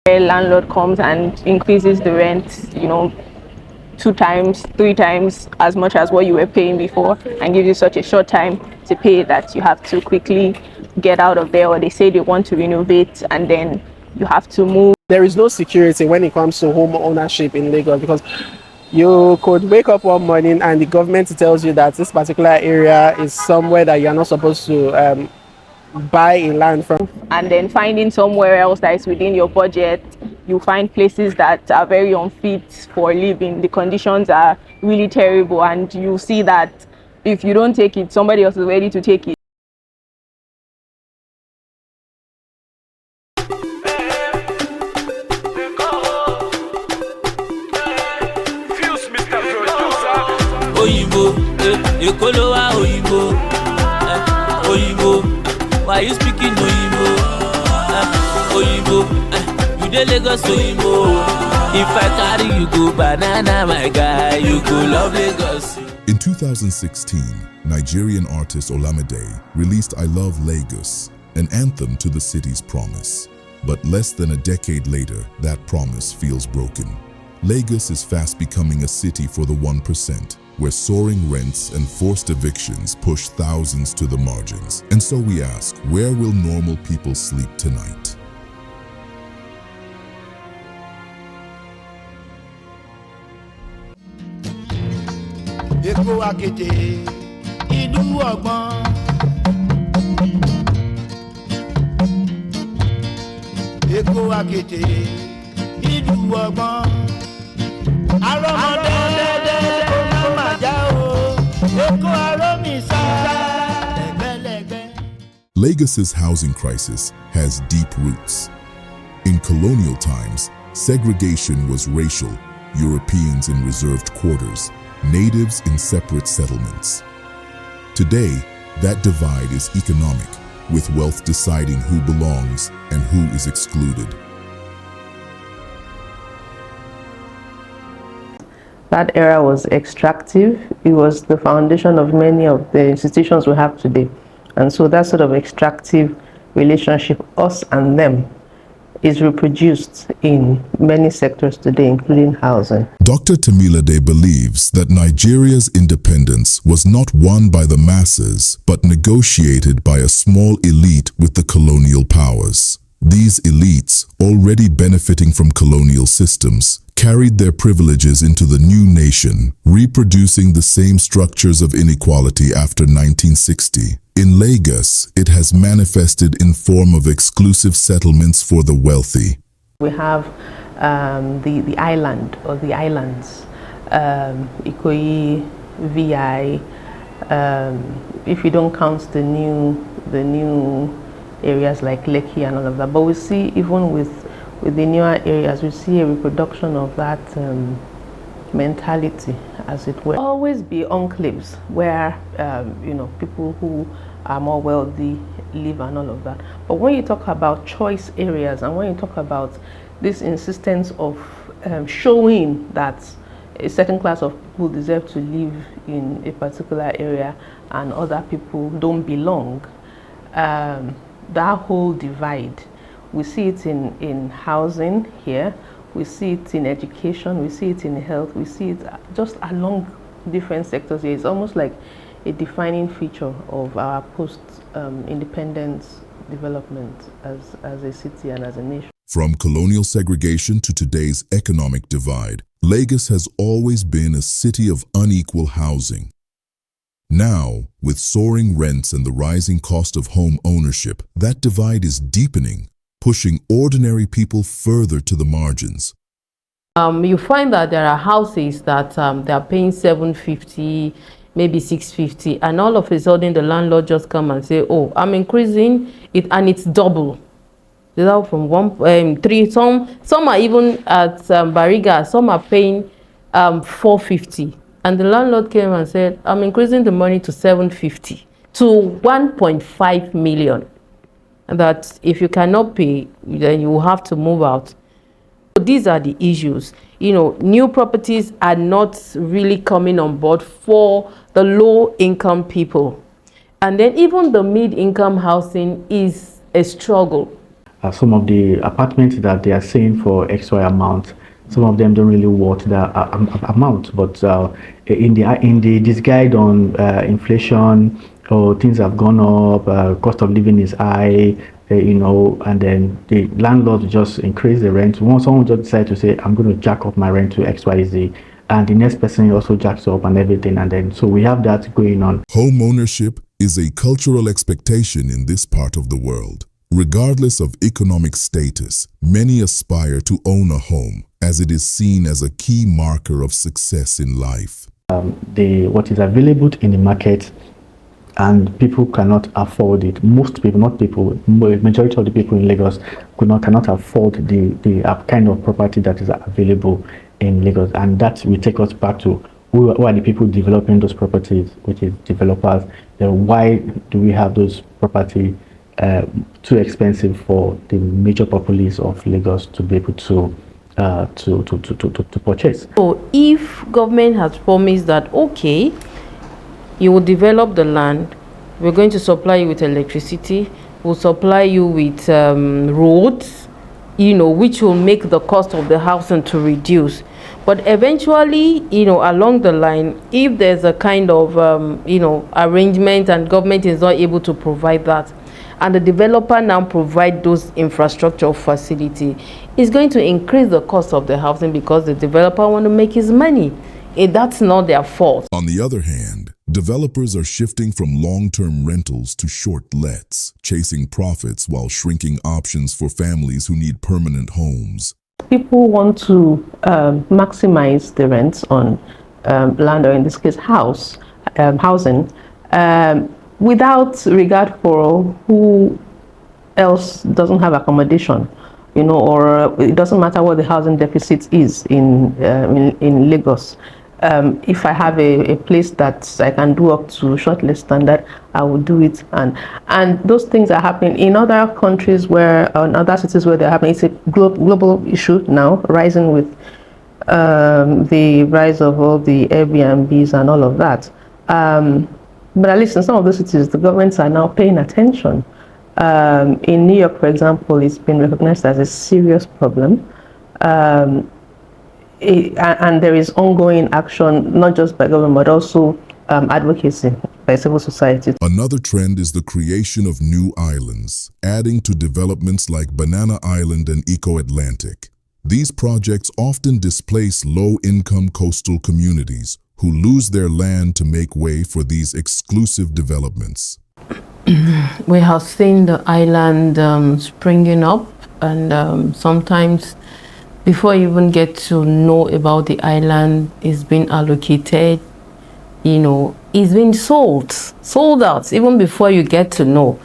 A landlord comes and increases the rent, 2 times, 3 times as much as what you were paying before, and gives you such a short time to pay that you have to quickly get out of there, or they say they want to renovate and then you have to move. There is no security when it comes to home ownership in Lagos, because you could wake up one morning and the government tells you that this particular area is somewhere that you're not supposed to buy in land from. And then finding somewhere else that is within your budget, you find places that are very unfit for living. The conditions are really terrible, and you see that if you don't take it, somebody else is ready to take it. Why you speaking Oyinbo? Oyinbo, you dey Lagos Oyinbo. If I carry you go banana, my guy, you go love Lagos. In 2016, Nigerian artist Olamide released I Love Lagos, an anthem to the city's promise. But less than a decade later, that promise feels broken. Lagos is fast becoming a city for the 1%, where soaring rents and forced evictions push thousands to the margins. And so we ask, where will normal people sleep tonight? Eko akete, ìlú ọgbọ́n. Eko akete, ìlú ọgbọ́n. Arọ́mọdé kò má já o. Eko arọ́mísà lẹ́gbẹ́lẹ́gbẹ́. Lagos's housing crisis has deep roots. In colonial times, segregation was racial, Europeans in reserved quarters, natives in separate settlements. Today, that divide is economic, with wealth deciding who belongs and who is excluded. That era was extractive. It was the foundation of many of the institutions we have today. And so that sort of extractive relationship, us and them, is reproduced in many sectors today, including housing. Dr. Temilade believes that Nigeria's independence was not won by the masses, but negotiated by a small elite with the colonial powers. These elites, already benefiting from colonial systems, carried their privileges into the new nation, reproducing the same structures of inequality after 1960. In Lagos, it has manifested in form of exclusive settlements for the wealthy. We have the island or the islands, Ikoyi, VI. If you don't count the new areas like Lekki and all of that, but we see even with the newer areas, we see a reproduction of that mentality, as it were. Always be enclaves where people who are more wealthy live and all of that. But when you talk about choice areas, and when you talk about this insistence of showing that a certain class of people deserve to live in a particular area and other people don't belong, that whole divide, we see it in housing here, we see it in education, we see it in health, we see it just along different sectors here. It's almost like a defining feature of our post-independence development as a city and as a nation. From colonial segregation to today's economic divide, Lagos has always been a city of unequal housing. Now, with soaring rents and the rising cost of home ownership, that divide is deepening, pushing ordinary people further to the margins. You find that there are houses that they are paying $750, maybe $650, and all of a sudden the landlord just come and say, "Oh, I'm increasing it," and it's double. They're out from 3. Some are even at Bariga. Some are paying $450, and the landlord came and said, "I'm increasing the money to $750 to $1.5 million." And that if you cannot pay, then you will have to move out. So these are the issues. New properties are not really coming on board for the low-income people. And then even the mid-income housing is a struggle. some of the apartments that they are saying for XY amount, some of them don't really worth that amount. But in the disguise on inflation, or things have gone up, cost of living is high, and then the landlord just increase the rent. Once someone just decide to say, I'm going to jack up my rent to XYZ, and the next person also jacks up and everything, and then so we have that going on. Home ownership is a cultural expectation in this part of the world. Regardless of economic status, many aspire to own a home, as it is seen as a key marker of success in life. What is available in the market, and people cannot afford it. Most people, not people, majority of the people in Lagos cannot afford the kind of property that is available in Lagos, and that will take us back to who are the people developing those properties, which is developers. Then why do we have those property too expensive for the major populace of Lagos to be able to purchase? So if government has promised that, okay, you will develop the land, we're going to supply you with electricity, we'll supply you with roads, which will make the cost of the housing to reduce. But eventually, along the line, if there's a kind of, arrangement and government is not able to provide that, and the developer now provide those infrastructure facility, it's going to increase the cost of the housing because the developer want to make his money. That's not their fault. On the other hand, developers are shifting from long-term rentals to short lets, chasing profits while shrinking options for families who need permanent homes. People want to maximize the rents on land, or in this case housing, without regard for who else doesn't have accommodation, or it doesn't matter what the housing deficit is in Lagos. If I have a place that I can do up to shortlist standard, I will do it. And those things are happening in other countries in other cities where they're happening. It's a global issue now, rising with the rise of all the Airbnbs and all of that. But at least in some of those cities, the governments are now paying attention. In New York, for example, it's been recognized as a serious problem. And there is ongoing action, not just by government, but also advocacy by civil society. Another trend is the creation of new islands, adding to developments like Banana Island and Eco Atlantic. These projects often displace low-income coastal communities who lose their land to make way for these exclusive developments. We have seen the island springing up, and sometimes before you even get to know about the island, it's been allocated, it's been sold out even before you get to know.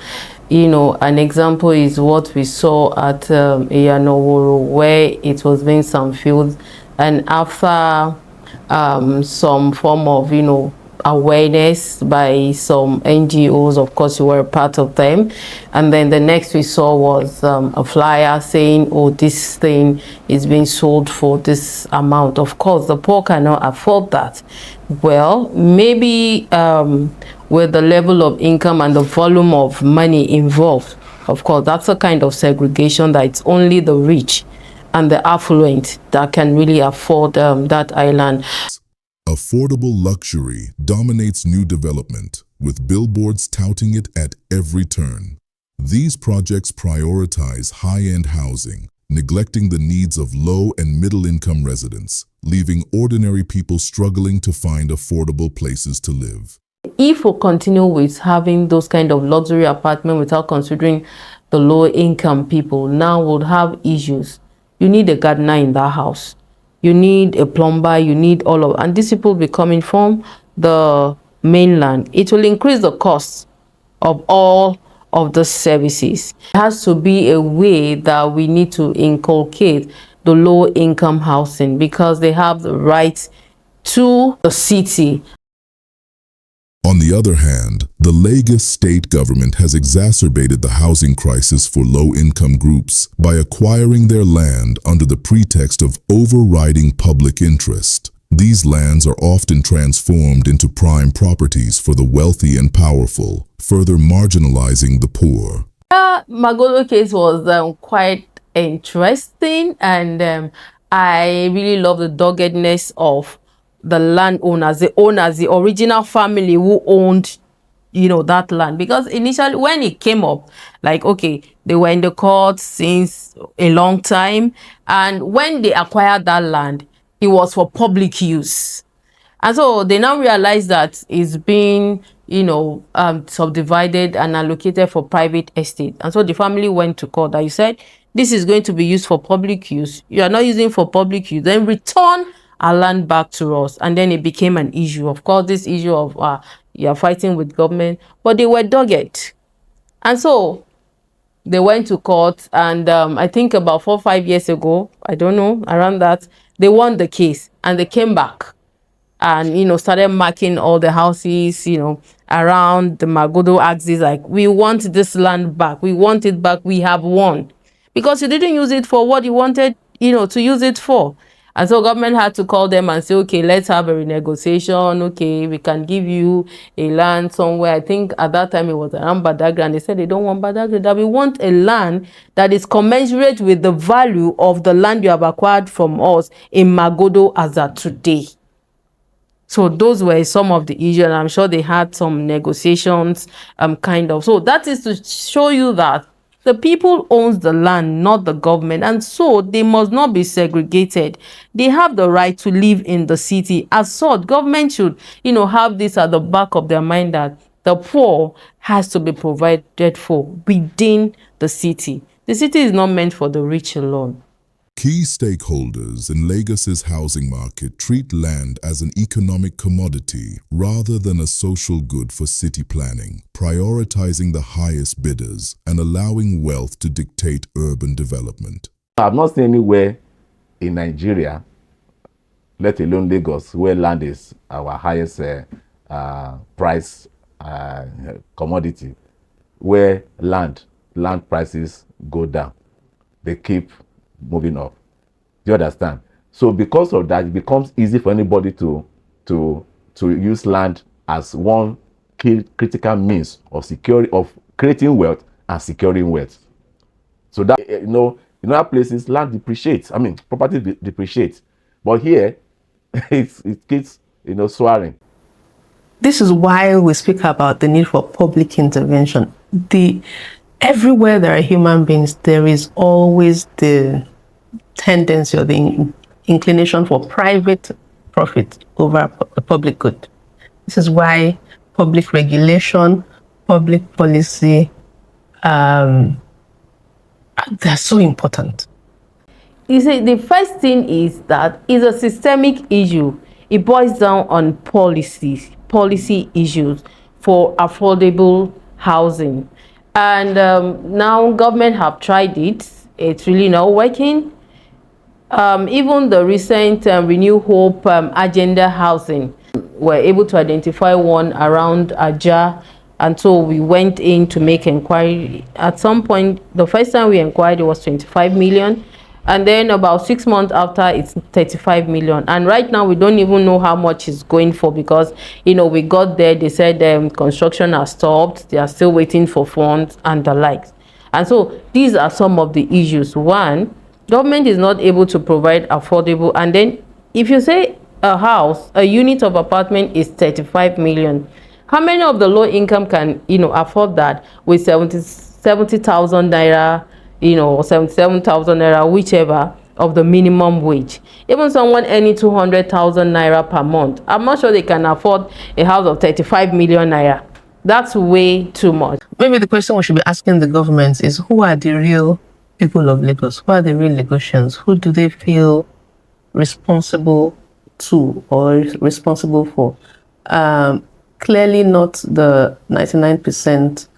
An example is what we saw at Iyanoworo, where it was being some fields, and after some form of awareness by some NGOs, of course you were a part of them, and then the next we saw was a flyer saying, oh, this thing is being sold for this amount. Of course the poor cannot afford that. Well, maybe with the level of income and the volume of money involved, of course that's a kind of segregation that it's only the rich and the affluent that can really afford that island. Affordable luxury dominates new development, with billboards touting it at every turn. These projects prioritize high-end housing, neglecting the needs of low and middle-income residents, leaving ordinary people struggling to find affordable places to live. If we continue with having those kind of luxury apartments without considering the low-income people, now we'll have issues. You need a gardener in that house. You need a plumber, you need all of, and these people will be coming from the mainland. It will increase the cost of all of the services. It has to be a way that we need to inculcate the low income housing, because they have the right to the city. On the other hand, the Lagos state government has exacerbated the housing crisis for low-income groups by acquiring their land under the pretext of overriding public interest. These lands are often transformed into prime properties for the wealthy and powerful, further marginalizing the poor. Magodo case was quite interesting, and I really love the doggedness of the landowners, the original family who owned, that land. Because initially when it came up, like, okay, they were in the court since a long time, and when they acquired that land, it was for public use. And so they now realize that it's being, subdivided and allocated for private estate. And so the family went to court that you said, this is going to be used for public use. You are not using for public use. Then return our land back to us. And then it became an issue. Of course, this issue of you're fighting with government, but they were dogged. And so they went to court, and I think about 4 or 5 years ago, I don't know, around that, they won the case and they came back and started marking all the houses around the Magodo axis, like, we want this land back, we want it back, we have won, because you didn't use it for what you wanted to use it for. And so government had to call them and say, okay, let's have a renegotiation. Okay, we can give you a land somewhere. I think at that time it was around Badagry, and they said they don't want Badagry, that we want a land that is commensurate with the value of the land you have acquired from us in Magodo as at today. So those were some of the issues, and I'm sure they had some negotiations, So that is to show you that the people owns the land, not the government, and so they must not be segregated. They have the right to live in the city. As such, government should, have this at the back of their mind, that the poor has to be provided for within the city. The city is not meant for the rich alone. Key stakeholders in Lagos's housing market treat land as an economic commodity rather than a social good for city planning, prioritizing the highest bidders and allowing wealth to dictate urban development. I've not seen anywhere in Nigeria, let alone Lagos, where land is our highest price commodity, where land prices go down. They keep moving up. Do you understand? So because of that, it becomes easy for anybody to use land as one key critical means of creating wealth and securing wealth. So that in other places, land depreciates. I mean, property depreciates. But here, it keeps soaring. This is why we speak about the need for public intervention. Everywhere there are human beings, there is always the tendency or the inclination for private profit over public good. This is why public regulation, public policy, they're so important. You see, the first thing is that it's a systemic issue. It boils down on policy issues for affordable housing. And now government have tried it. It's really not working. Even the recent Renew Hope agenda housing, were able to identify one around Aja, and so we went in to make inquiry. At some point, the first time we inquired, it was 25 million. And then about 6 months after, it's 35 million. And right now, we don't even know how much it's going for, because, we got there, they said construction has stopped. They are still waiting for funds and the likes. And so these are some of the issues. One, government is not able to provide affordable. And then if you say a unit of apartment is 35 million, how many of the low income can, afford that with 70,000 naira, or 77,000 naira, whichever, of the minimum wage? Even someone earning 200,000 naira per month, I'm not sure they can afford a house of 35 million naira. That's way too much. Maybe the question we should be asking the government is, who are the real people of Lagos? Who are the real Lagosians? Who do they feel responsible to or responsible for? Clearly not the 99%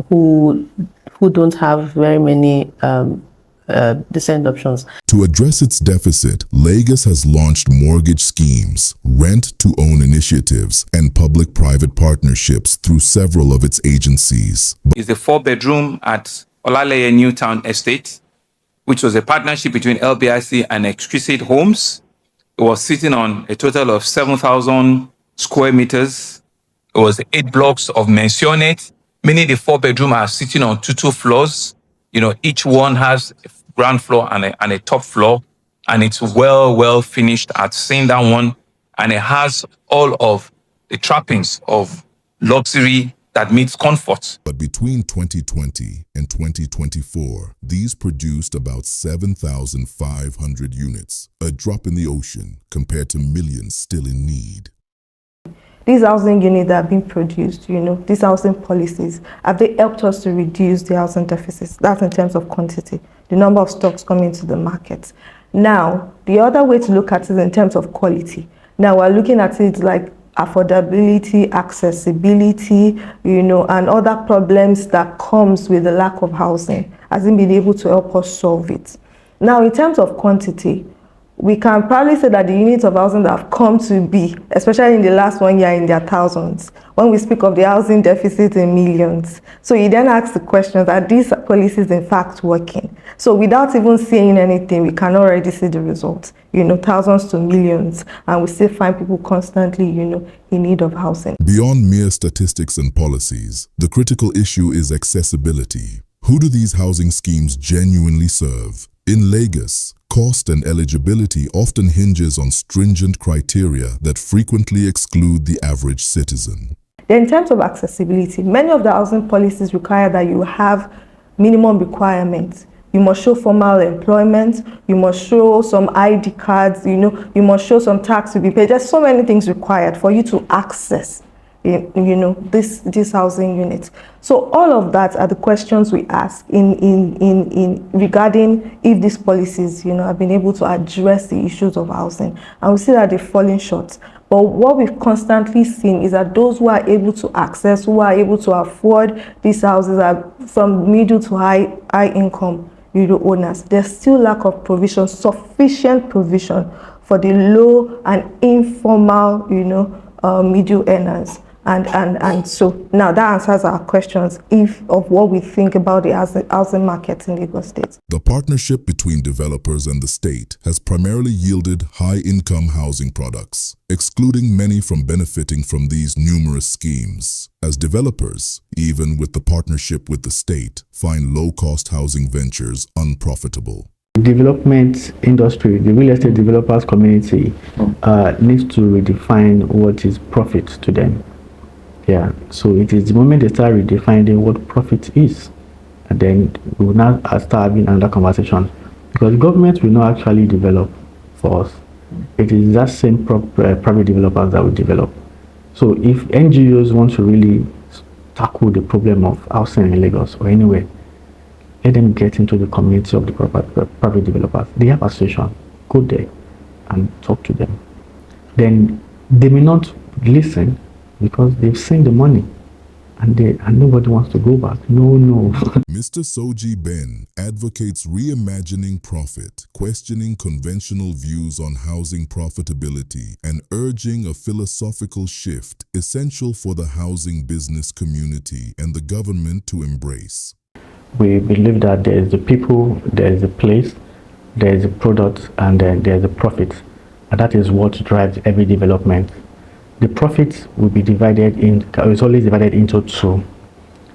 who don't have very many decent options. To address its deficit, Lagos has launched mortgage schemes, rent-to-own initiatives, and public-private partnerships through several of its agencies. It's a 4-bedroom at Olaleye Newtown Estate, which was a partnership between LBIC and Exquisite Homes. It was sitting on a total of 7,000 square meters. It was 8 blocks of Mentionate. meaning the 4-bedroom are sitting on two floors. Each one has a ground floor and a top floor, and it's well finished at seeing that one, and it has all of the trappings of luxury that meets comfort. But between 2020 and 2024, these produced about 7,500 units, a drop in the ocean compared to millions still in need. These housing units that have been produced, these housing policies, have they helped us to reduce the housing deficits? That's in terms of quantity, the number of stocks coming to the market. Now, the other way to look at it in terms of quality. Now, we're looking at it like affordability, accessibility, and other problems that comes with the lack of housing, hasn't been able to help us solve it. Now, in terms of quantity, we can probably say that the units of housing that have come to be, especially in the last 1 year, in their thousands, when we speak of the housing deficit in millions. So you then ask the question, are these policies in fact working? So without even saying anything, we can already see the results, thousands to millions, and we still find people constantly, in need of housing. Beyond mere statistics and policies, the critical issue is accessibility. Who do these housing schemes genuinely serve? In Lagos, cost and eligibility often hinges on stringent criteria that frequently exclude the average citizen. In terms of accessibility, many of the housing policies require that you have minimum requirements. You must show formal employment, you must show some ID cards, you must show some tax to be paid. There's so many things required for you to access this housing unit. So all of that are the questions we ask in regarding if these policies have been able to address the issues of housing, and we see that they're falling short. But what we've constantly seen is that those who are able to access, who are able to afford these houses, are from middle to high income owners. There's still lack of provision, sufficient provision for the low and informal middle earners. And so now that answers our questions of what we think about the housing market in Lagos State. The partnership between developers and the state has primarily yielded high-income housing products, excluding many from benefiting from these numerous schemes. As developers, even with the partnership with the state, find low-cost housing ventures unprofitable. The development industry, the real estate developers community needs to redefine what is profit to them. Yeah, so it is the moment they start redefining what profit is, and then we will now start having another conversation, because government will not actually develop for us. It is that same private developers that will develop. So if NGOs want to really tackle the problem of housing in Lagos or anywhere, let them get into the community of the private developers. They have association. Go there and talk to them. Then they may not listen because they've seen the money and nobody wants to go back. No. Mr. Soji Ben advocates reimagining profit, questioning conventional views on housing profitability, and urging a philosophical shift essential for the housing business community and the government to embrace. We believe that there is the people, there is a place, there is a product, and then there is a profit. And that is what drives every development. The profit will be divided it's always divided into two.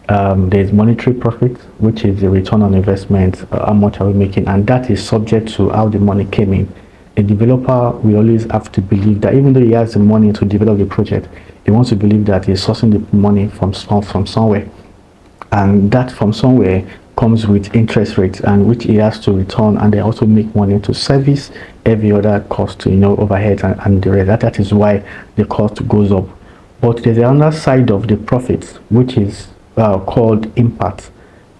There is monetary profit, which is the return on investment, how much are we making, and that is subject to how the money came in. A developer will always have to believe that even though he has the money to develop the project, he wants to believe that he's sourcing the money from somewhere. And that from somewhere comes with interest rates, and which he has to return, and they also make money to service every other cost, overhead and the rest. That is why the cost goes up. But there's another side of the profits, which is called impact.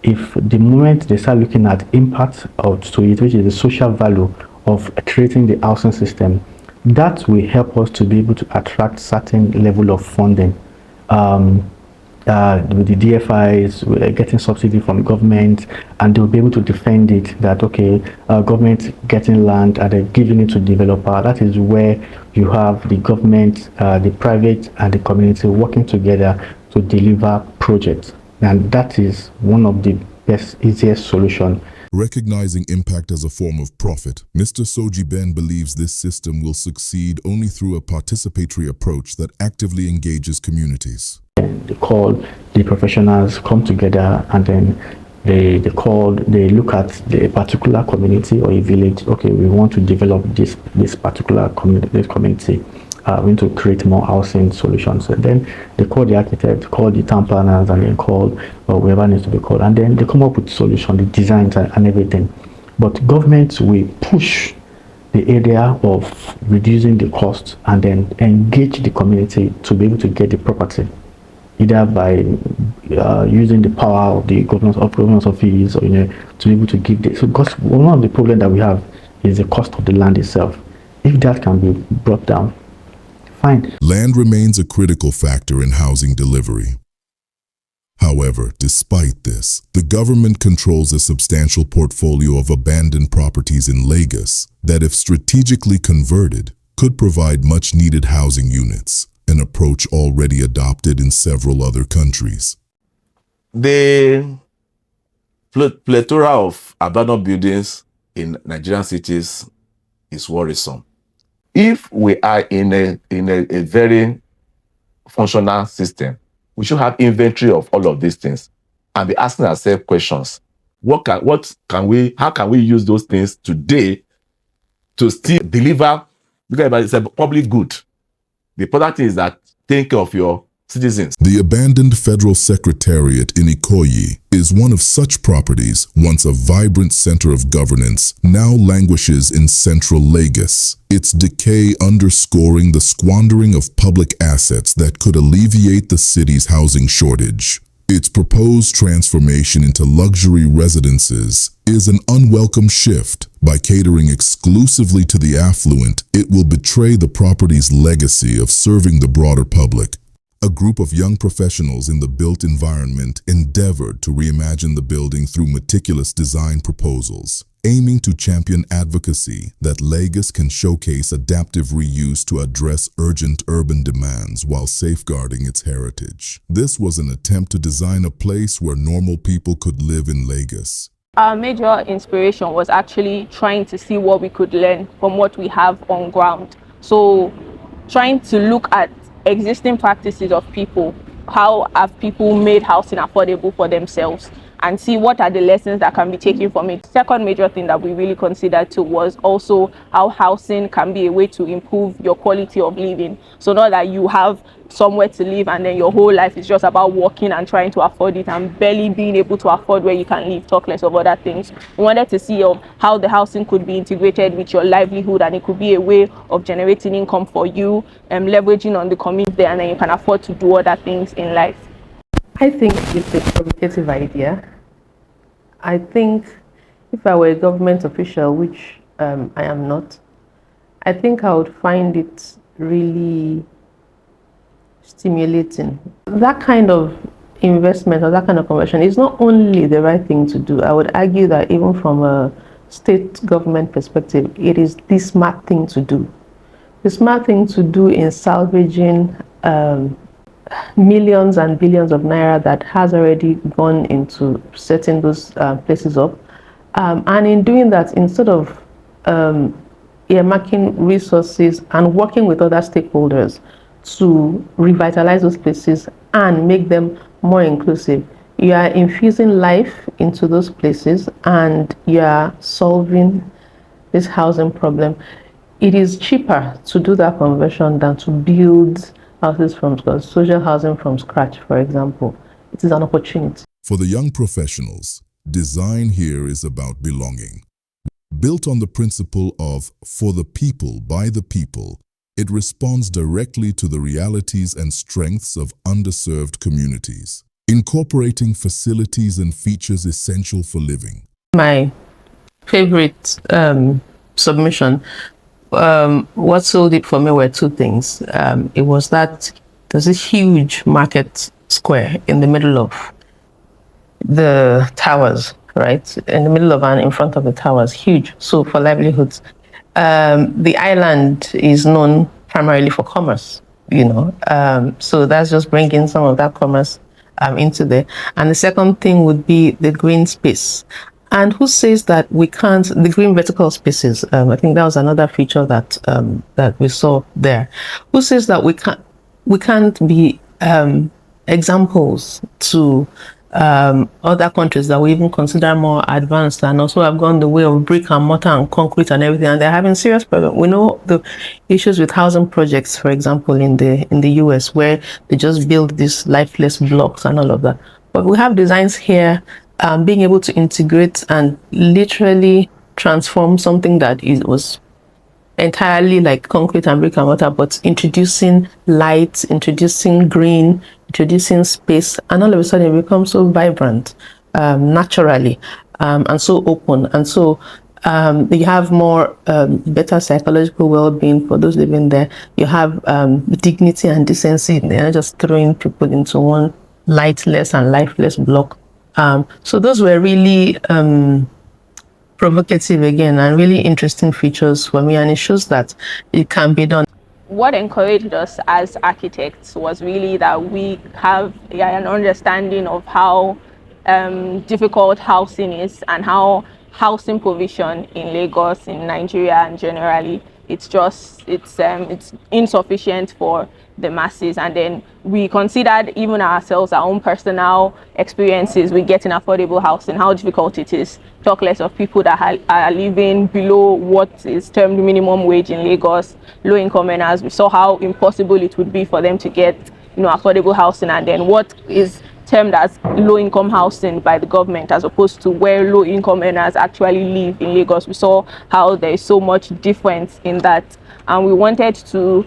If the moment they start looking at impact out to it, which is the social value of creating the housing system, that will help us to be able to attract certain level of funding. With the DFIs, we're getting subsidy from government, and they'll be able to defend it that, okay, government getting land and they're giving it to developer. That is where you have the government, the private, and the community working together to deliver projects. And that is one of the best, easiest solution. Recognizing impact as a form of profit, Mr. Soji Ben believes this system will succeed only through a participatory approach that actively engages communities. They call the professionals come together, and then they look at the particular community or a village. Okay, we want to develop this particular community. We need to create more housing solutions. And then they call the architect, call the town planners, and then call whoever needs to be called. And then they come up with solutions, the designs and everything. But governments will push the area of reducing the cost and then engage the community to be able to get the property, either by using the power of the governor's office, or to be able to give this. So, because one of the problems that we have is the cost of the land itself. If that can be brought down, fine. Land remains a critical factor in housing delivery. However, despite this, the government controls a substantial portfolio of abandoned properties in Lagos that, if strategically converted, could provide much-needed housing units, an approach already adopted in several other countries. The plethora of abandoned buildings in Nigerian cities is worrisome. If we are in a very functional system, we should have inventory of all of these things and be asking ourselves questions. How can we use those things today to still deliver? Because it's a public good. The important thing is that take care of your citizens. The abandoned Federal Secretariat in Ikoyi is one of such properties. Once a vibrant center of governance, now languishes in central Lagos, its decay underscoring the squandering of public assets that could alleviate the city's housing shortage. Its proposed transformation into luxury residences is an unwelcome shift. By catering exclusively to the affluent, it will betray the property's legacy of serving the broader public. A group of young professionals in the built environment endeavored to reimagine the building through meticulous design proposals, aiming to champion advocacy that Lagos can showcase adaptive reuse to address urgent urban demands while safeguarding its heritage. This was an attempt to design a place where normal people could live in Lagos. Our major inspiration was actually trying to see what we could learn from what we have on ground. So trying to look at existing practices of people, how have people made housing affordable for themselves, and see what are the lessons that can be taken from it. Second major thing that we really considered too was also how housing can be a way to improve your quality of living. So not that you have somewhere to live and then your whole life is just about working and trying to afford it and barely being able to afford where you can live, talk less of other things. We wanted to see how the housing could be integrated with your livelihood, and it could be a way of generating income for you, leveraging on the community, and then you can afford to do other things in life. I think it's a provocative idea. I think if I were a government official, which I am not, I think I would find it really stimulating. That kind of investment or that kind of conversion is not only the right thing to do. I would argue that even from a state government perspective, it is the smart thing to do. The smart thing to do in salvaging millions and billions of naira that has already gone into setting those places up, and in doing that, instead of earmarking resources and working with other stakeholders to revitalize those places and make them more inclusive, you are infusing life into those places and you are solving this housing problem. It is cheaper to do that conversion than to build houses from scratch, social housing from scratch, for example. It is an opportunity. For the young professionals, design here is about belonging. Built on the principle of for the people, by the people, it responds directly to the realities and strengths of underserved communities, incorporating facilities and features essential for living. My favorite submission, what sold it for me were two things. It was that there's this huge market square in the middle of the towers, right? In the middle of and in front of the towers, huge. So for livelihoods. The island is known primarily for commerce, so that's just bringing some of that commerce into there. And the second thing would be the green space. And who says that we can't, the green vertical spaces, I think that was another feature that that we saw there. Who says that we can't be examples to other countries that we even consider more advanced and also have gone the way of brick and mortar and concrete and everything, and they're having serious problems. We know the issues with housing projects, for example, in the US, where they just build these lifeless blocks and all of that. But we have designs here, being able to integrate and literally transform something that was entirely like concrete and brick and mortar, but introducing light, introducing green, introducing space, and all of a sudden it becomes so vibrant, naturally, and so open. And so you have more better psychological well-being for those living there. You have dignity and decency. They're not just throwing people into one lightless and lifeless block. So those were really provocative again and really interesting features for me, and it shows that it can be done. What encouraged us as architects was really that we have an understanding of how difficult housing is and how housing provision in Lagos, in Nigeria, and generally it's insufficient for the masses. And then we considered even ourselves, our own personal experiences with getting affordable housing, how difficult it is. Talk less of people that are living below what is termed minimum wage in Lagos, low income earners. We saw how impossible it would be for them to get, affordable housing, and then what is termed as low income housing by the government as opposed to where low income earners actually live in Lagos. We saw how there is so much difference in that, and we wanted to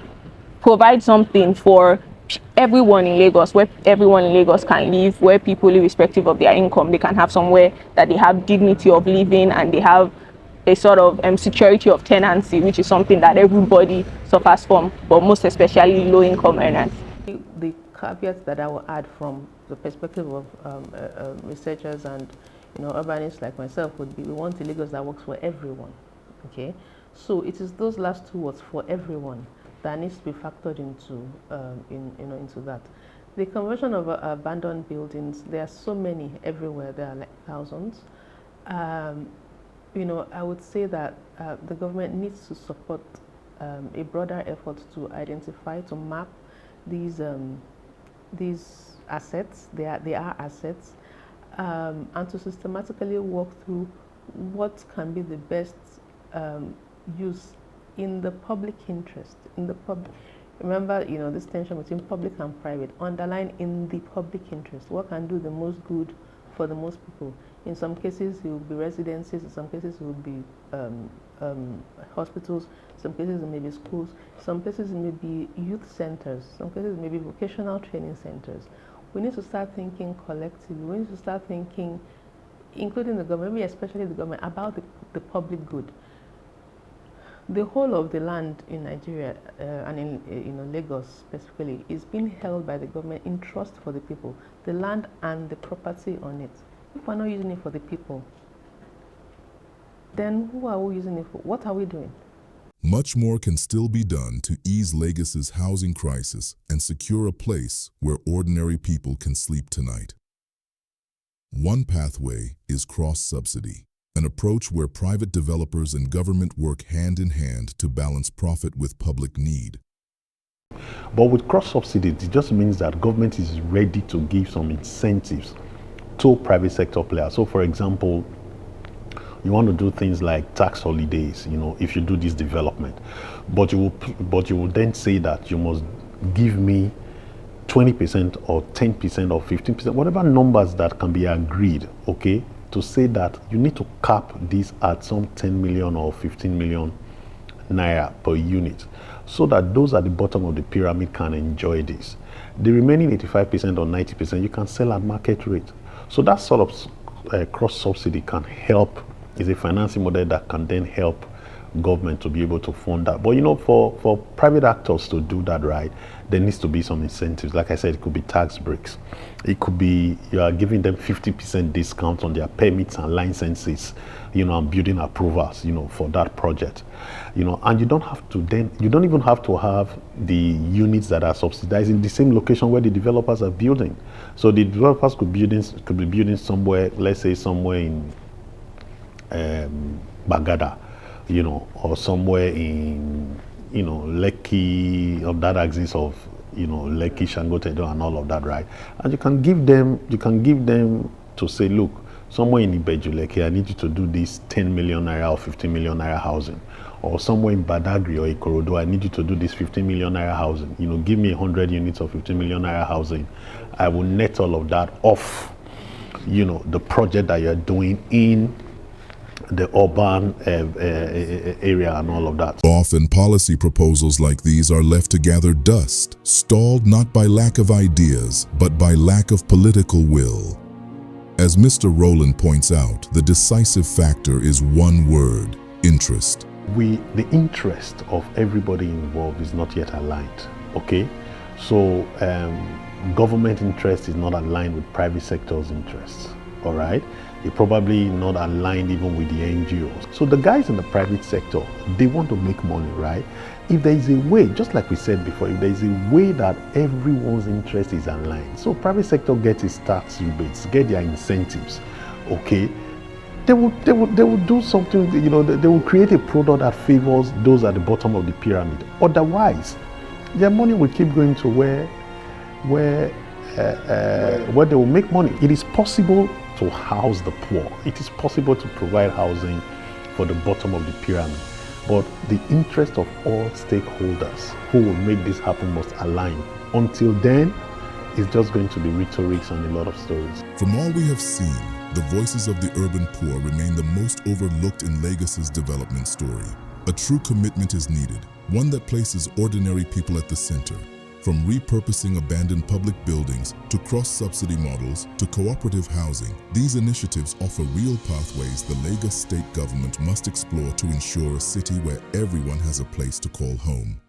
provide something for everyone in Lagos, where everyone in Lagos can live, where people, irrespective of their income, they can have somewhere that they have dignity of living and they have a sort of security of tenancy, which is something that everybody suffers from, but most especially low income earners. The caveats that I will add from the perspective of researchers and urbanists like myself would be, we want a Lagos that works for everyone. Okay, so it is those last two words, for everyone, that needs to be factored into into that. The conversion of abandoned buildings, there are so many everywhere. There are like thousands. I would say that the government needs to support a broader effort to identify, to map these assets. They are assets, and to systematically work through what can be the best use in the public interest. Remember, this tension between public and private. Underline in the public interest. What can do the most good for the most people? In some cases, it will be residences. In some cases, it will be hospitals. Some cases, it may be schools. Some places, it may be youth centers. Some cases, it may be vocational training centers. We need to start thinking collectively. We need to start thinking, including the government, maybe especially the government, about the public good. The whole of the land in Nigeria and in Lagos specifically is being held by the government in trust for the people, the land and the property on it. If we're not using it for the people, then who are we using it for? What are we doing? Much more can still be done to ease Lagos's housing crisis and secure a place where ordinary people can sleep tonight. One pathway is cross-subsidy, an approach where private developers and government work hand in hand to balance profit with public need. But with cross-subsidy, it just means that government is ready to give some incentives to private sector players. So, for example, you want to do things like tax holidays, if you do this development, but you will then say that you must give me 20% or 10% or 15%, whatever numbers that can be agreed, okay, to say that you need to cap this at some 10 million or 15 million naira per unit, so that those at the bottom of the pyramid can enjoy this. The remaining 85% or 90%, you can sell at market rate. So that sort of cross-subsidy can help, is a financing model that can then help government to be able to fund that. But for private actors to do that right, there needs to be some incentives. Like I said, it could be tax breaks. It could be you are giving them 50% discount on their permits and licenses, and building approvals, for that project. And you don't even have to have the units that are subsidized in the same location where the developers are building. So the developers could be building somewhere, let's say somewhere in Bagada, or somewhere in, Lekki, of that axis of, Lekki, Shangotedo and all of that, right? And you can give them to say, look, somewhere in Ibeju, Lekki, I need you to do this 10 million naira or 15 million naira housing. Or somewhere in Badagry or Ikorodu, I need you to do this 15 million naira housing. Give me 100 units of 15 million naira housing. I will net all of that off, the project that you're doing in the urban area and all of that. Often policy proposals like these are left to gather dust, stalled not by lack of ideas, but by lack of political will. As Mr. Rowland points out, the decisive factor is one word: interest. The interest of everybody involved is not yet aligned, okay? So government interest is not aligned with private sector's interests, all right? It's probably not aligned even with the NGOs. So the guys in the private sector, they want to make money, right? If there is a way, just like we said before, if there is a way that everyone's interest is aligned, so private sector gets its tax rebates, get their incentives, okay? They will do something, they will create a product that favors those at the bottom of the pyramid. Otherwise, their money will keep going to where they will make money. It is possible to house the poor. It is possible to provide housing for the bottom of the pyramid. But the interest of all stakeholders who will make this happen must align. Until then, it's just going to be rhetorics and a lot of stories. From all we have seen, the voices of the urban poor remain the most overlooked in Lagos's development story. A true commitment is needed, one that places ordinary people at the center. From repurposing abandoned public buildings to cross-subsidy models to cooperative housing, these initiatives offer real pathways the Lagos state government must explore to ensure a city where everyone has a place to call home.